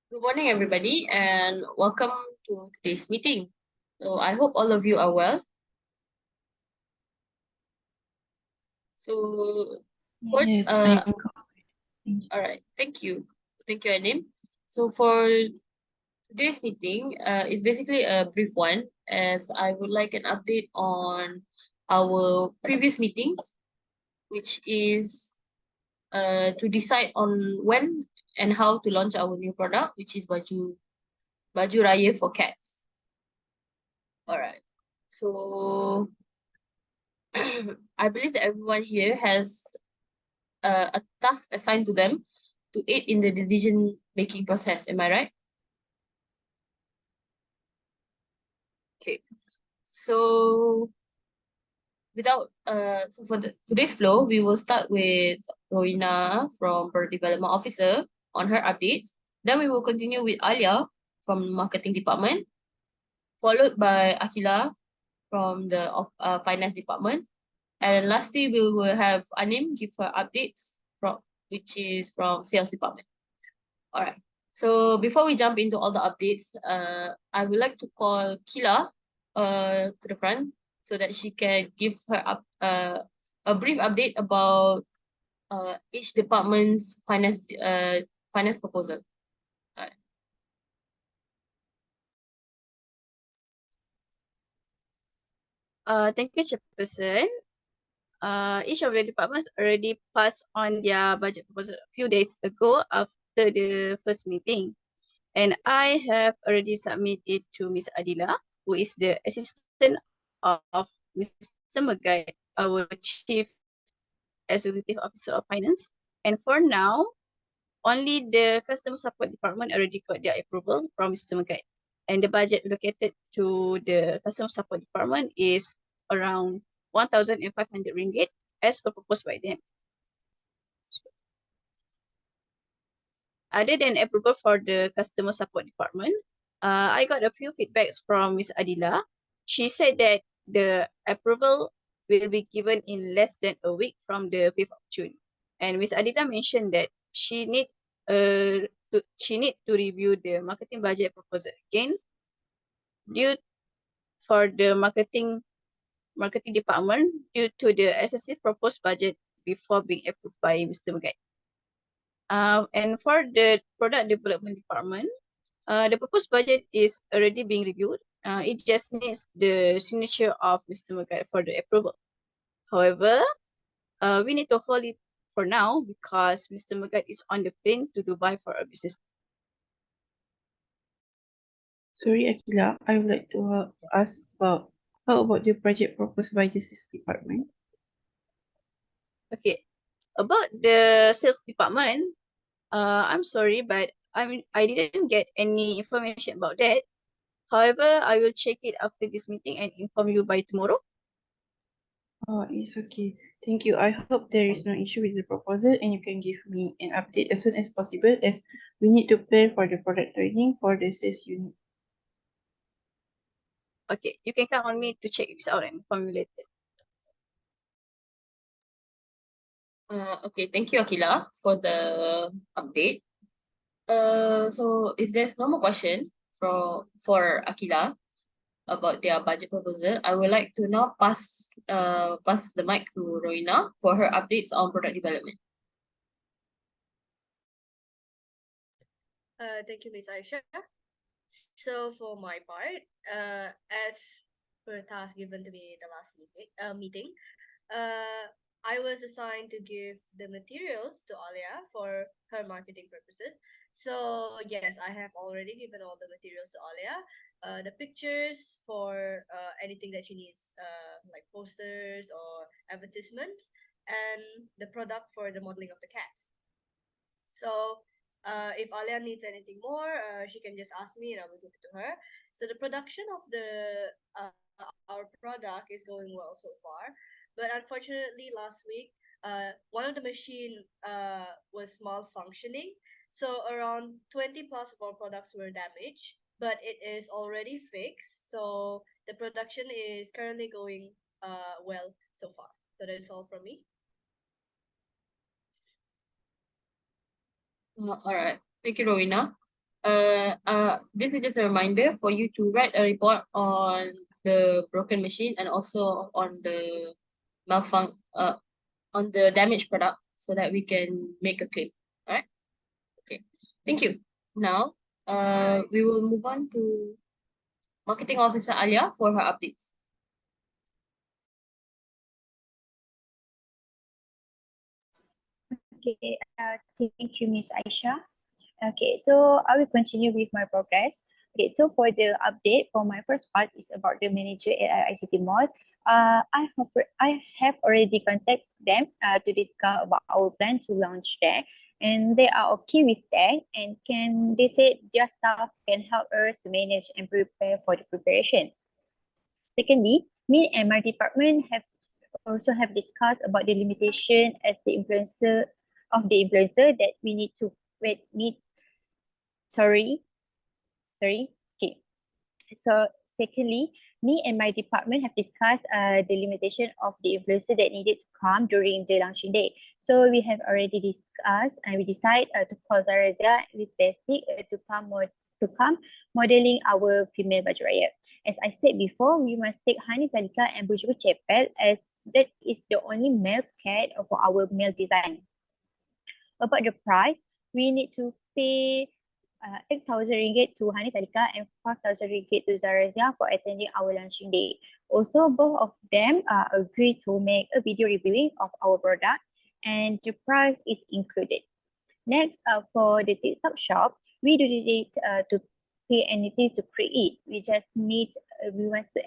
Good morning, everybody, and welcome to today's meeting. So I hope all of you are well. So for Yes, I am good. Thank you. all right, thank you, Anim. So for today's meeting, is basically a brief one, as I would like an update on our previous meetings, which is to decide on when and how to launch our new product, which is baju raya for cats. All right. So I believe that everyone here has a task assigned to them to aid in the decision making process. Am I right? Okay. So for today's flow, we will start with Rowyna from Product Development Officer on her updates. Then we will continue with Alia from Marketing Department, followed by Aqhilah from the Finance Department. And lastly, we will have Anim give her updates from which is from Sales Department. All right. So before we jump into all the updates, I would like to call Kila to the front so that she can give her a brief update about each department's finance proposal. All right. Thank you, Chairperson. Each of the departments already passed on their budget proposal a few days ago after the first meeting. And I have already submitted it to Ms. Adila, who is the assistant of Mr. Megat, our Chief Executive Officer of Finance. And for now, only the customer support department already got their approval from Mr. Megat. And the budget allocated to the customer support department is around 1,500 ringgit as proposed by them. Other than approval for the customer support department, I got a few feedbacks from Ms. Adila. She said that the approval will be given in less than a week from the 5th of June. And Ms. Adila mentioned that she need to review the marketing budget proposal again due for the marketing department due to the excessive proposed budget before being approved by Mr. Megat. And for the product development department, the proposed budget is already being reviewed. It just needs the signature of Mr. Megat for the approval. However, we need to hold it for now because Mr. Megat is on the plane to Dubai for a business. Sorry, Aqhilah, I would like to ask about how about the project proposed by the sales department? Okay, about the sales department, I'm sorry, but I didn't get any information about that. However, I will check it after this meeting and inform you by tomorrow. Oh, it's okay. Thank you. I hope there is no issue with the proposal and you can give me an update as soon as possible as we need to plan for the product training for the sales unit. Okay, you can count on me to check this out and inform you later. Okay, thank you, Aqhilah, for the update. So if there's no more questions for Aqhilah about their budget proposal, I would like to now pass the mic to Rowyna for her updates on product development. Thank you, Miss Aishah. So for my part, as per task given to me the last meeting, I was assigned to give the materials to Alia for her marketing purposes. So yes, I have already given all the materials to Alia. The pictures for anything that she needs, like posters or advertisements, and the product for the modeling of the cats. So if Alia needs anything more, she can just ask me and I will give it to her. So the production of our product is going well so far, but unfortunately last week, one of the machine was malfunctioning. So around 20 plus of our products were damaged, but it is already fixed. So the production is currently going well so far. So that's all from me. All right. Thank you, Rowyna. This is just a reminder for you to write a report on the broken machine and also on the on the damaged product so that we can make a claim. All right? Okay. Thank you. Now, we will move on to Marketing Officer Alia for her updates. Okay, thank you, Miss Aishah. Okay, so I will continue with my progress. Okay, so for the update for my first part is about the manager at ICT Mall. I have already contacted them to discuss about our plan to launch there, and they are okay with that. And they said their staff can help us to manage and prepare for the preparation. Secondly, me and my department have discussed about the limitation as the influencer that we need to need. Sorry. Okay. So secondly, me and my department have discussed the limitation of the influencer that needed to come during the launching day. So we have already discussed and we decide to call Zarazia with Basic to come modeling our female baju raya. As I said before, we must take Hani Salika and Buju Chapel as that is the only male cat for our male design. About the price, we need to pay 8,000 ringgit to Hani Salika and 5,000 ringgit to Zarazia for attending our launching day. Also, both of them agreed to make a video reviewing of our product and the price is included. Next, for the TikTok shop, we don't need to pay anything to create. We just need, we want to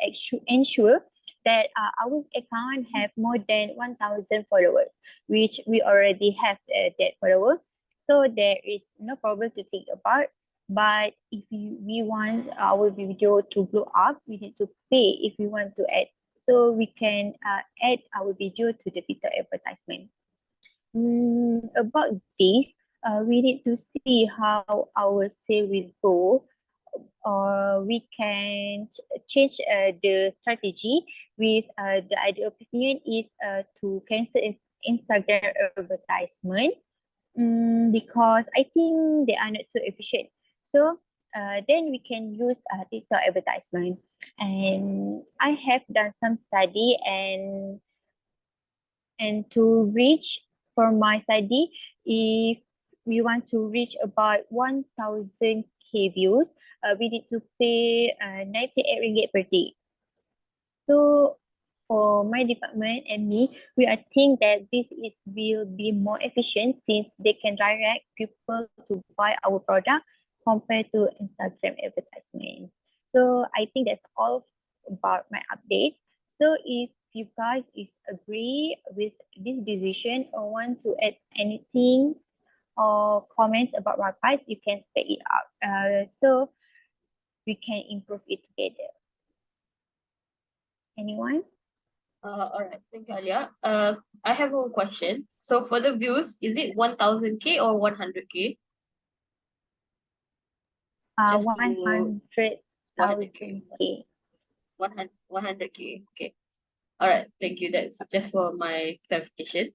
ensure that our account have more than 1,000 followers, which we already have that follower. So there is no problem to think about. But if we want our video to blow up, we need to pay if we want to add. So we can add our video to the TikTok advertisement. About this, we need to see how our sale will go. Or we can change the strategy with the ideal opinion is to cancel Instagram advertisement because I think they are not so efficient. So then we can use TikTok advertisement. And I have done some study and to reach for my study, if we want to reach about 1,000K views, we need to pay 98 ringgit per day. So for my department and me, we are think that will be more efficient since they can direct people to buy our product compared to Instagram advertisement. So I think that's all about my updates. So if you guys is agree with this decision or want to add anything or comments about my price, you can spell it out. So we can improve it together. Anyone? All right, thank you, Alia. I have a question. So for the views, is it 1,000K or 100K? Just to 100,000K. 100K. Okay. All right, thank you. That's just for my clarification.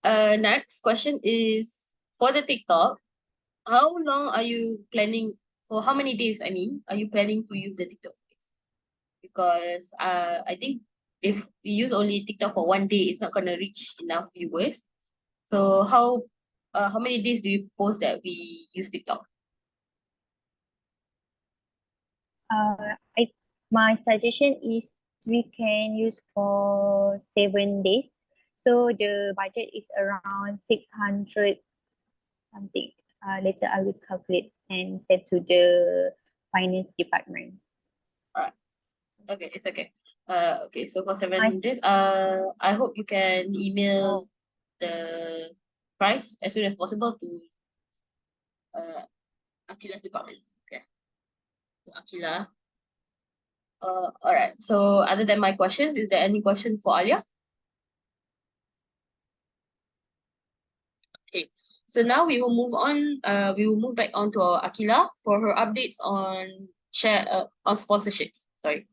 Next question is for the TikTok. How long are you planning? For how many days? I mean, are you planning to use the TikTok space? Because I think if we use only TikTok for one day, it's not gonna reach enough viewers. So how many days do you propose that we use TikTok? My suggestion is we can use for 7 days. So the budget is around 600 something. Later I will calculate and send to the finance department. Alright. Okay, it's okay. Okay, so for 7 I- days, I hope you can email the price as soon as possible to Aqhilah's department. Okay. To Aqhilah. Alright. So other than my questions, is there any question for Alia? Okay. So now we will move on. We will move back on to Aqhilah for her updates on sponsorships. Sorry.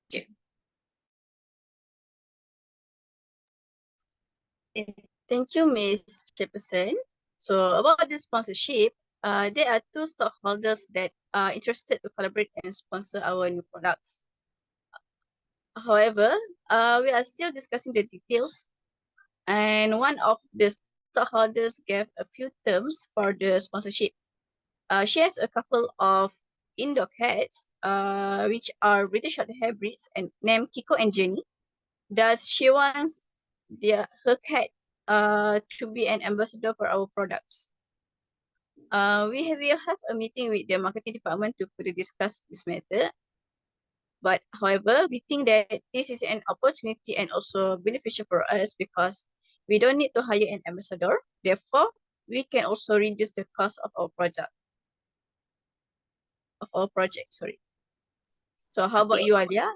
Okay. Thank you, Miss Chairperson. So about the sponsorship, there are two stockholders that are interested to collaborate and sponsor our new products. However, we are still discussing the details, and one of the stockholders gave a few terms for the sponsorship. She has a couple of indoor cats, which are British Shorthair breeds and named Kiko and Jenny. Thus, she wants her cat to be an ambassador for our products. We will have a meeting with the marketing department to further discuss this matter. But however, we think that this is an opportunity and also beneficial for us because we don't need to hire an ambassador. Therefore, we can also reduce the cost of our project. Sorry. So how about you, Alia?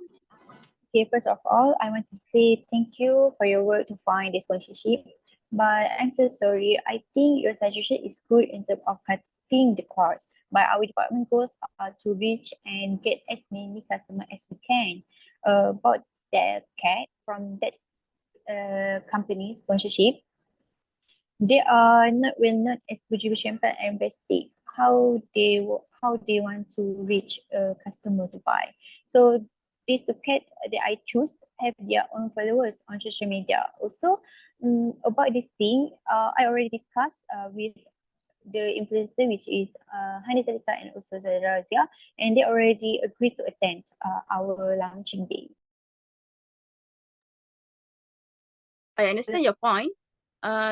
Okay, first of all, I want to say thank you for your work to find this sponsorship. But I'm so sorry. I think your suggestion is good in terms of cutting the cost. But our department goals are to reach and get as many customers as we can. About that cat from that company sponsorship, they are not well known as Bujibu Champagne and Bestie. How they want to reach a customer to buy. So these two cats that I choose have their own followers on social media. Also, about this thing, I already discussed with the influencer, which is Hani Salita and also Zara Razia, and they already agreed to attend our launching day. I understand your point.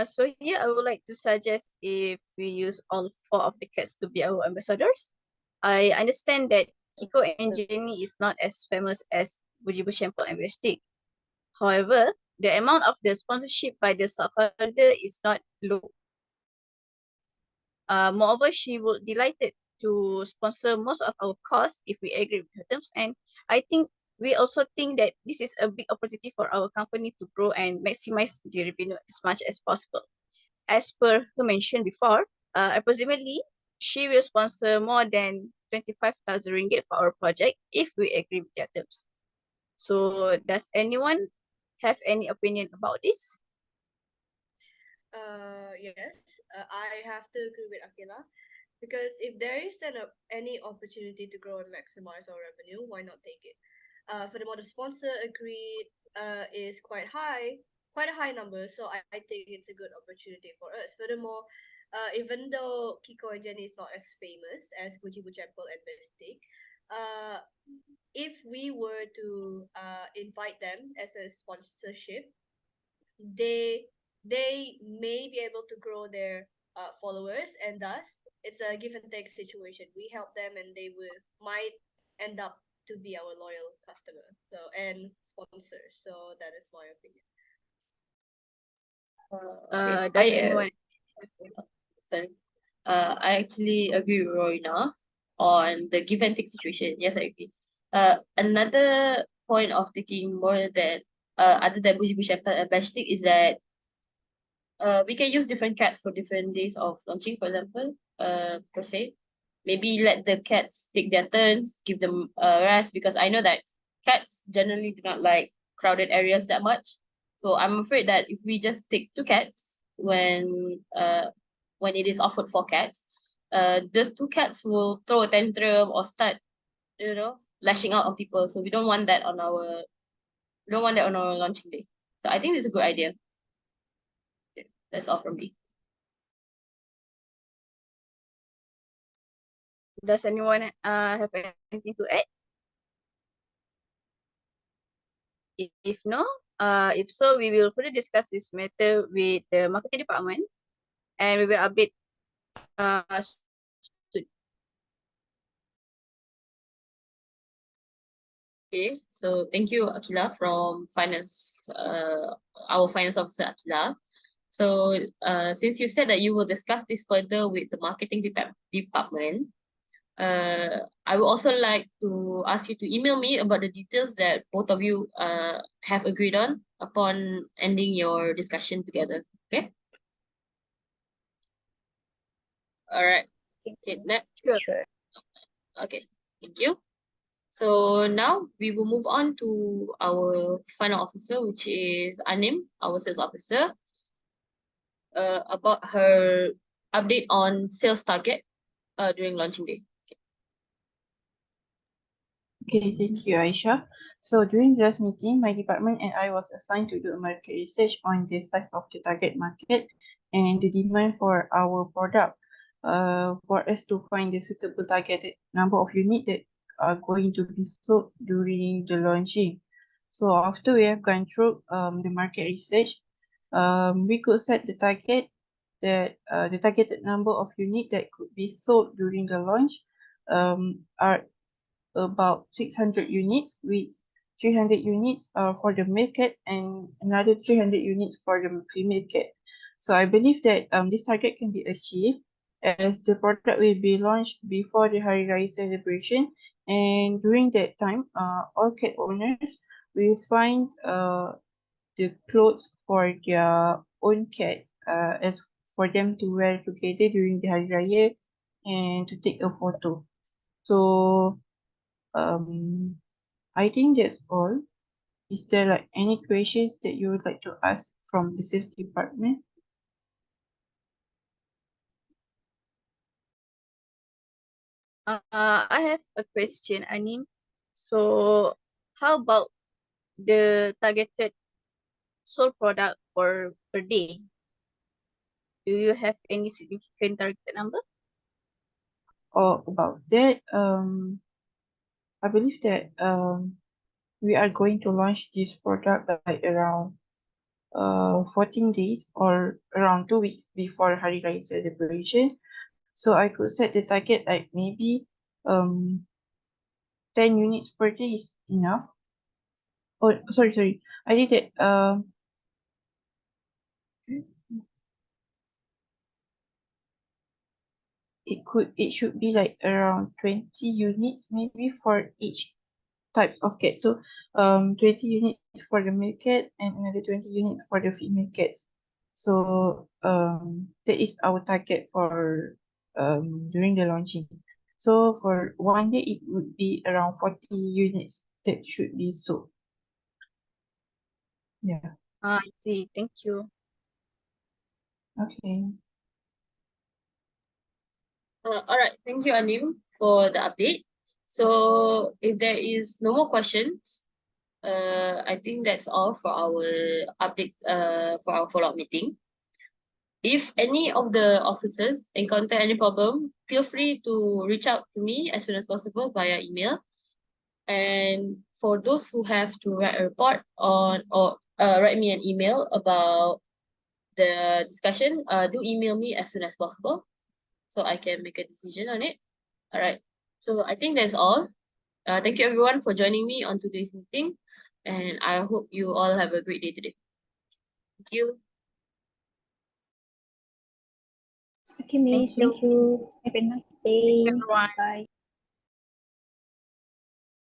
So here I would like to suggest if we use all 4 of the cats to be our ambassadors. I understand that Kiko and Jenny is not as famous as Bujibu Shampoo and Vestic. However, the amount of the sponsorship by the stockholder is not low. Moreover, she would delighted to sponsor most of our costs if we agree with her terms. And I think we also think that this is a big opportunity for our company to grow and maximize the revenue as much as possible. As per her mentioned before, approximately she will sponsor more than 25,000 ringgit for our project if we agree with their terms. So does anyone have any opinion about this? Yes, I have to agree with Aqhilah because if there is any opportunity to grow and maximize our revenue, why not take it? Furthermore, the sponsor agreed is quite a high number, so I think it's a good opportunity for us. Furthermore, even though Kiko and Jenny is not as famous as Gucci Buchapel and Mystic, if we were to invite them as a sponsorship, they may be able to grow their followers, and thus it's a give and take situation. We help them and they might end up to be our loyal customer and sponsor. So that is my opinion. Does anyone sorry. I actually agree with Rowyna on the give and take situation. Yes, I agree. Another point of taking more than other than Bush and Bashtik is that we can use different cats for different days of launching, for example, per se. Maybe let the cats take their turns, give them rest, because I know that cats generally do not like crowded areas that much. So I'm afraid that if we just take 2 cats when it is offered 4 cats, the 2 cats will throw a tantrum or start, lashing out on people. So we don't want that on our launching day. So I think it's a good idea. That's all from me. Does anyone have anything to add? If no, if so, we will further discuss this matter with the marketing department, and we will update soon. Okay, so thank you, Aqhilah, from finance, our finance officer, Aqhilah. So since you said that you will discuss this further with the marketing department, I would also like to ask you to email me about the details that both of you have agreed on upon ending your discussion together. Okay? All right. Okay, next. Sure. Okay, thank you. So now we will move on to our final officer, which is Anim, our sales officer, about her update on sales target during launching day. Okay, thank you, Aishah. So during the last meeting, my department and I was assigned to do a market research on the size of the target market and the demand for our product. For us to find the suitable targeted number of units that are going to be sold during the launching. So after we have gone through the market research, we could set the target that the targeted number of units that could be sold during the launch are about 600 units, with 300 units for the male cat and another 300 units for the female cat. So I believe that this target can be achieved as the product will be launched before the Hari Raya celebration, and during that time, all cat owners will find the clothes for their own cat as for them to wear together during the Hari Raya and to take a photo. So I think that's all. Is there like any questions that you would like to ask from the sales department? I have a question, Anim. So how about the targeted sold product per day? Do you have any significant target number? Or about that, I believe that we are going to launch this product like around 14 days or around 2 weeks before Hari Raya celebration. So I could set the target like maybe 10 units per day is enough. Oh, sorry. I did that it should be like around 20 units maybe for each type of cat. So 20 units for the male cats and another 20 units for the female cats. So that is our target for during the launching. So for one day it would be around 40 units that should be sold. Yeah. I see. Thank you. Okay. All right, thank you, Anim, for the update. So if there is no more questions, I think that's all for our update, for our follow-up meeting. If any of the officers encounter any problem, feel free to reach out to me as soon as possible via email. And for those who have to write a report on or write me an email about the discussion, do email me as soon as possible so I can make a decision on it. All right. So I think that's all. Thank you everyone for joining me on today's meeting, and I hope you all have a great day today. Thank you. Okay, Miss. Thank you. Thank you. Have a nice Thank day. you, everyone. Bye.